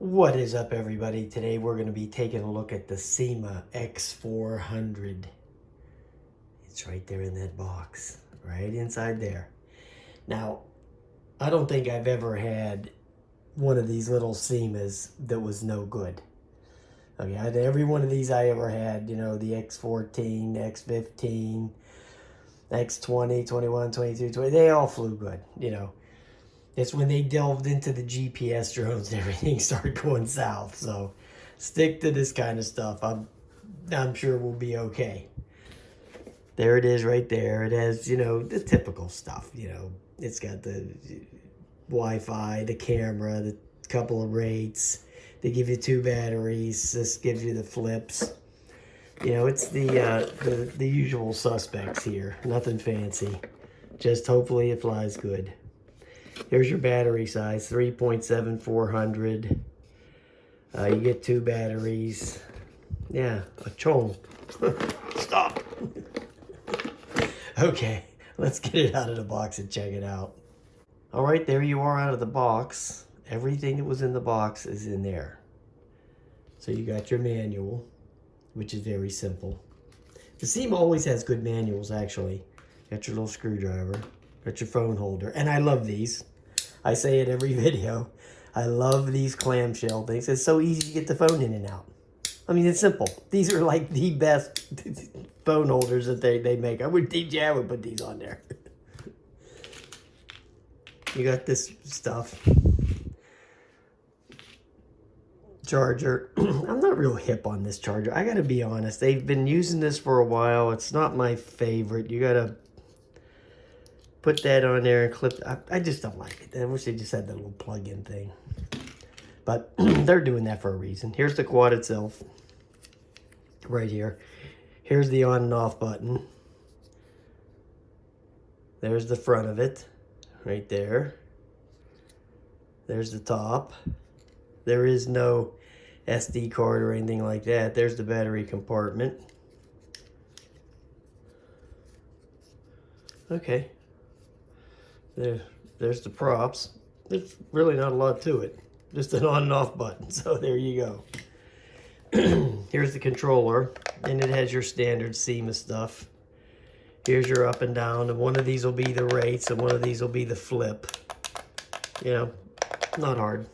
What is up, everybody? Today we're going to be taking a look at the Syma X400. It's right there in that box, right inside there. Now, I don't think I've ever had one of these little Symas that was no good. Okay, every one of these I ever had, you know, the X14, X15, X20, 21, 22, 20, they all flew good, you know. It's when they delved into the GPS drones, everything started going south. So stick to this kind of stuff. I'm sure we'll be okay. There it is right there. It has, you know, the typical stuff, you know. It's got the Wi-Fi, the camera, the couple of rates. They give you 2 batteries. This gives you the flips. You know, it's the usual suspects here. Nothing fancy. Just hopefully it flies good. Here's your battery size, 3.7400. You get 2 batteries. Yeah, a chong. Stop. Okay, let's get it out of the box and check it out. All right, there you are out of the box. Everything that was in the box is in there. So you got your manual, which is very simple. The Syma always has good manuals, actually. Got your little screwdriver. Got your phone holder. And I love these. I say it every video. I love these clamshell things. It's so easy to get the phone in and out. I mean, it's simple. These are like the best phone holders that they make. I would put these on there. You got this stuff. Charger. I'm not real hip on this charger. I gotta be honest. They've been using this for a while. It's not my favorite. You gotta put that on there and clip. I just don't like it. I wish they just had that little plug-in thing. But they're doing that for a reason. Here's the quad itself. Right here. Here's the on and off button. There's the front of it. Right there. There's the top. There is no SD card or anything like that. There's the battery compartment. Okay. There's the props. There's really not a lot to it. Just an on and off button. So there you go. Here's the controller. And it has your standard Syma stuff. Here's your up and down. And one of these will be the rates. And one of these will be the flip. You know, not hard.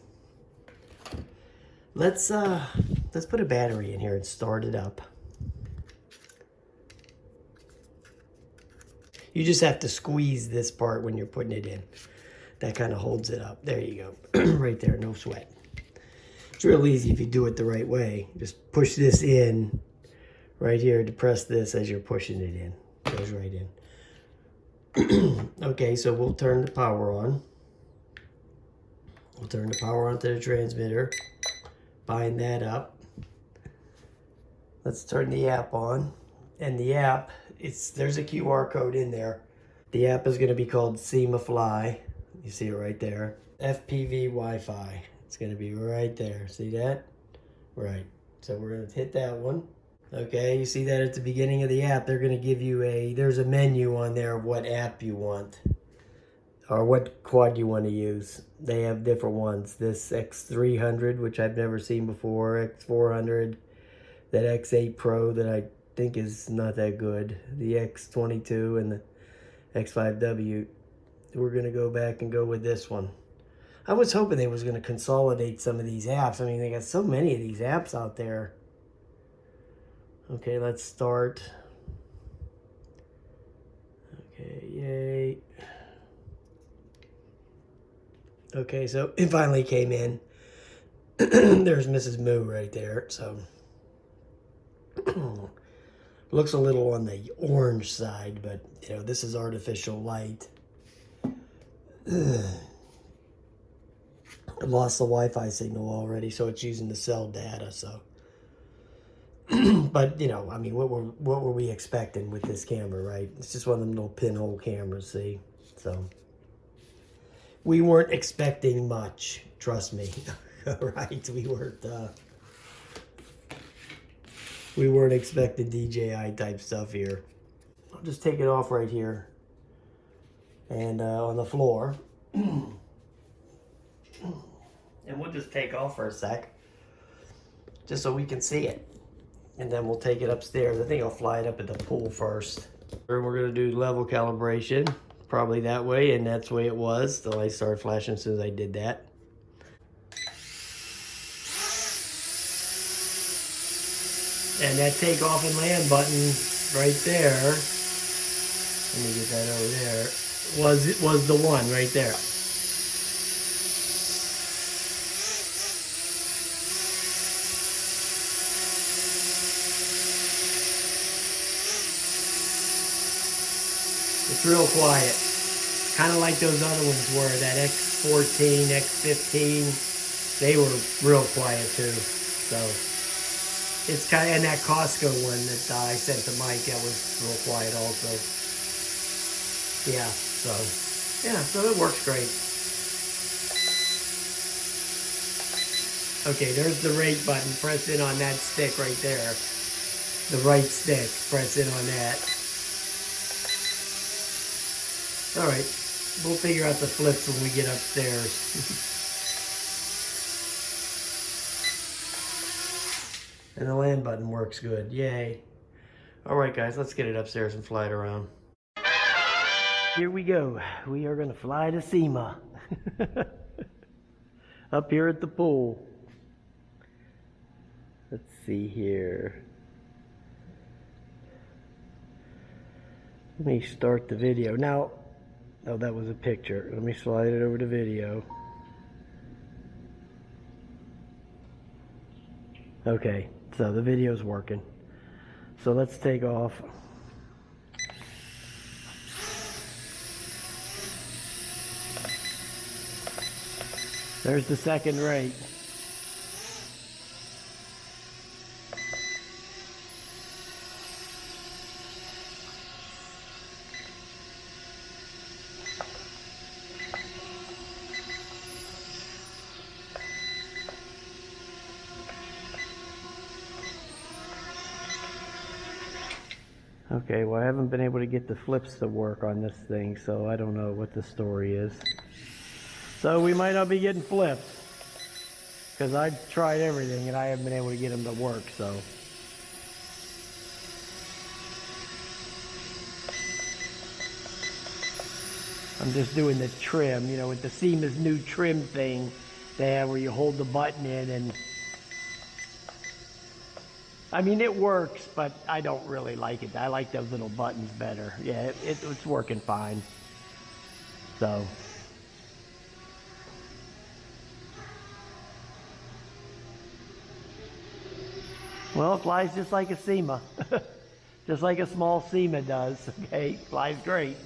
Let's put a battery in here and start it up. You just have to squeeze this part when you're putting it in. That kind of holds it up. There you go. Right there, no sweat. It's real easy if you do it the right way. Just push this in right here to press this as you're pushing it in. Goes right in. Okay, so we'll turn the power on. We'll turn the power on to the transmitter. Bind that up. Let's turn the app on. And the app, there's a QR code in there. The app is going to be called Syma Fly. You see it right there. FPV Wi-Fi. It's going to be right there. See that? Right. So we're going to hit that one. Okay, you see that at the beginning of the app, they're going to give you there's a menu on there of what app you want. Or what quad you want to use. They have different ones. This X300, which I've never seen before. X400. That X8 Pro that I think is not that good. The X22 and the X5W. We're going to go back and go with this one. I was hoping they was going to consolidate some of these apps. I mean, they got so many of these apps out there. Okay, let's start. Okay, yay. Okay, so it finally came in. There's Mrs. Moo right there, so. Looks a little on the orange side, but you know, this is artificial light. I lost the Wi-Fi signal already, so it's using the cell data, so. But, you know, I mean, what were we expecting with this camera, right? It's just one of them little pinhole cameras, see? So, we weren't expecting much, trust me. Right? We weren't expecting DJI type stuff here. I'll just take it off right here. And on the floor. And we'll just take off for a sec, just so we can see it. And then we'll take it upstairs. I think I'll fly it up at the pool first. We're gonna do level calibration, probably that way, and that's the way it was. The light started flashing as soon as I did that. And that takeoff and land button right there, let me get that over there, was the one right there. It's real quiet. Kind of like those other ones were, that X14, X15. They were real quiet too. So it's kind of, and that Costco one that I sent to Mike, that was real quiet also. Yeah, so it works great. Okay, there's the rate button. Press in on that stick right there. The right stick, press in on that. All right, we'll figure out the flips when we get upstairs. And the land button works good, yay. All right guys, let's get it upstairs and fly it around. Here we go, we are gonna fly to Syma. Up here at the pool. Let's see here. Let me start the video. Now, oh, that was a picture. Let me slide it over to video. Okay, so the video's working. So let's take off. There's the second rate. Okay, well I haven't been able to get the flips to work on this thing, so I don't know what the story is. So we might not be getting flips, because I've tried everything and I haven't been able to get them to work, so. I'm just doing the trim, you know, with the Syma's new trim thing they have where you hold the button in and I mean, it works, but I don't really like it. I like those little buttons better. Yeah, it's working fine. So. Well, it flies just like a Syma. Just like a small Syma does, okay? Flies great.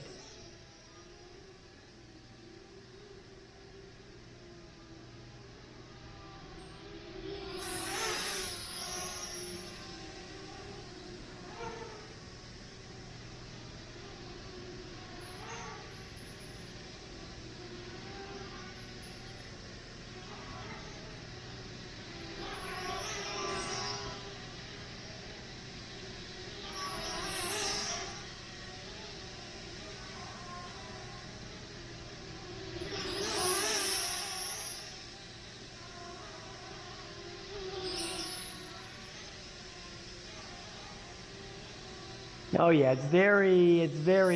Oh yeah, it's very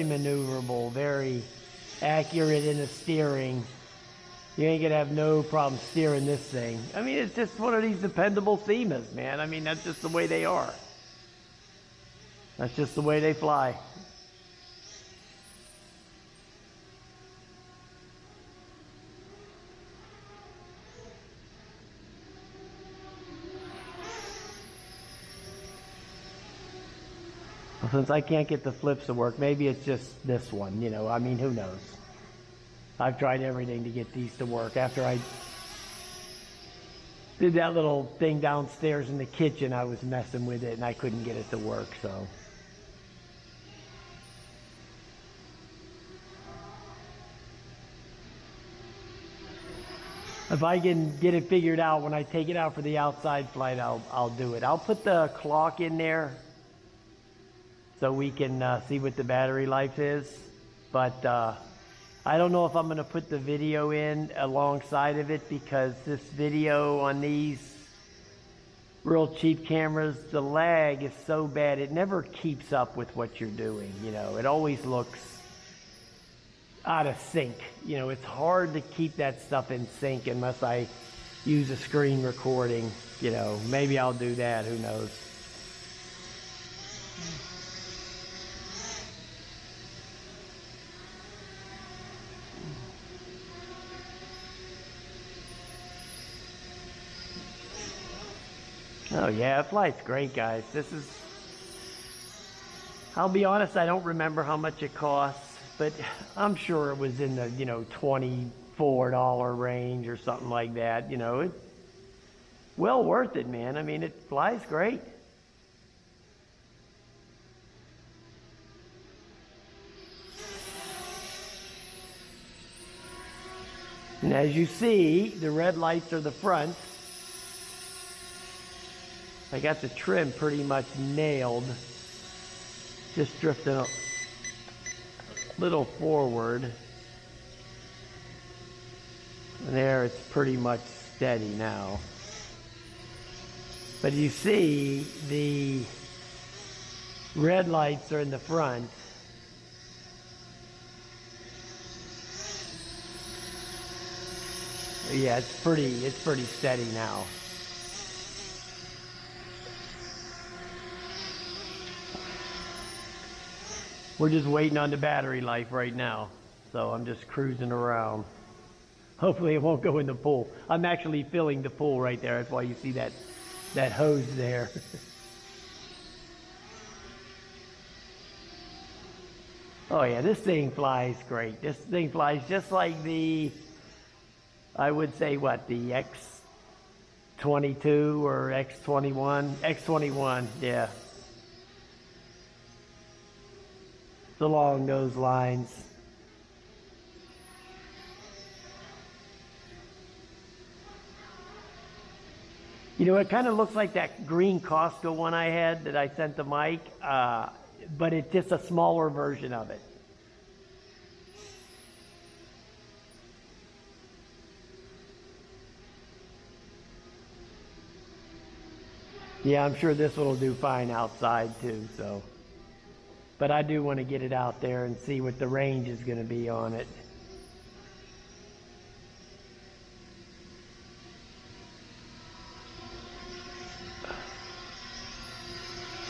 maneuverable, very accurate in the steering. You ain't gonna have no problem steering this thing. I mean, it's just one of these dependable Symas, man. I mean, that's just the way they are. That's just the way they fly. Well, since I can't get the flips to work, maybe it's just this one, you know, I mean, who knows? I've tried everything to get these to work. After I did that little thing downstairs in the kitchen, I was messing with it and I couldn't get it to work, so. If I can get it figured out, when I take it out for the outside flight, I'll do it. I'll put the clock in there so we can see what the battery life is. But I don't know if I'm going to put the video in alongside of it, because this video on these real cheap cameras, the lag is so bad, it never keeps up with what you're doing. You know, it always looks out of sync. You know, it's hard to keep that stuff in sync unless I use a screen recording. You know, maybe I'll do that, who knows. Oh yeah, it flies great, guys. This is, I'll be honest, I don't remember how much it costs, but I'm sure it was in the, you know, $24 range or something like that. You know, it's well worth it, man. I mean, it flies great. And as you see, the red lights are the front. I got the trim pretty much nailed. Just drifting a little forward. And there, it's pretty much steady now. But you see, the red lights are in the front. Yeah, it's pretty steady now. We're just waiting on the battery life right now. So I'm just cruising around. Hopefully it won't go in the pool. I'm actually filling the pool right there. That's why you see that hose there. Oh yeah, this thing flies great. This thing flies just like the, I would say what, the X22 or X21? X21, yeah. It's along those lines. You know, it kind of looks like that green Costco one I had that I sent to Mike, but it's just a smaller version of it. Yeah, I'm sure this one will do fine outside too, so. But I do want to get it out there and see what the range is going to be on it.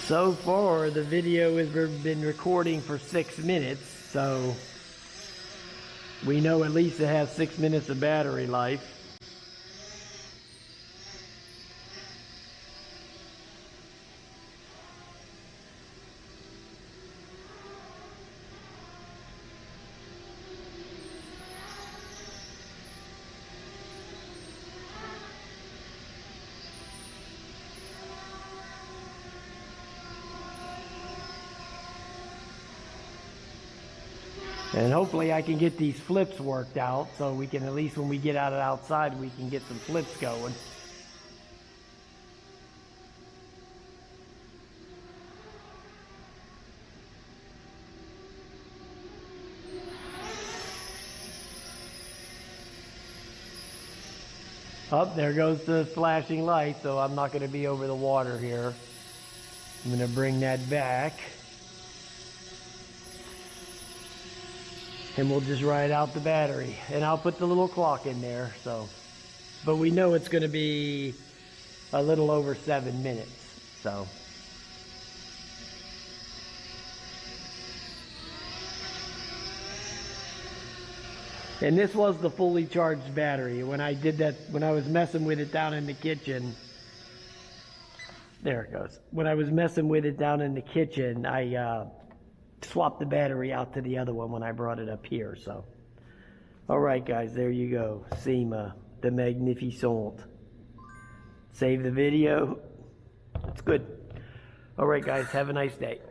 So far, the video has been recording for 6 minutes, so we know at least it has 6 minutes of battery life. And hopefully I can get these flips worked out so we can, at least when we get out of outside, we can get some flips going. Oh, there goes the flashing light, so I'm not going to be over the water here. I'm going to bring that back. And we'll just ride out the battery. And I'll put the little clock in there, so. But we know it's going to be a little over 7 minutes, so. And this was the fully charged battery. When I did that, when I was messing with it down in the kitchen, there it goes. When I was messing with it down in the kitchen, I swapped the battery out to the other one when I brought it up here, so. All right, guys, there you go. Syma, the Magnificent. Save the video. It's good. All right, guys, have a nice day.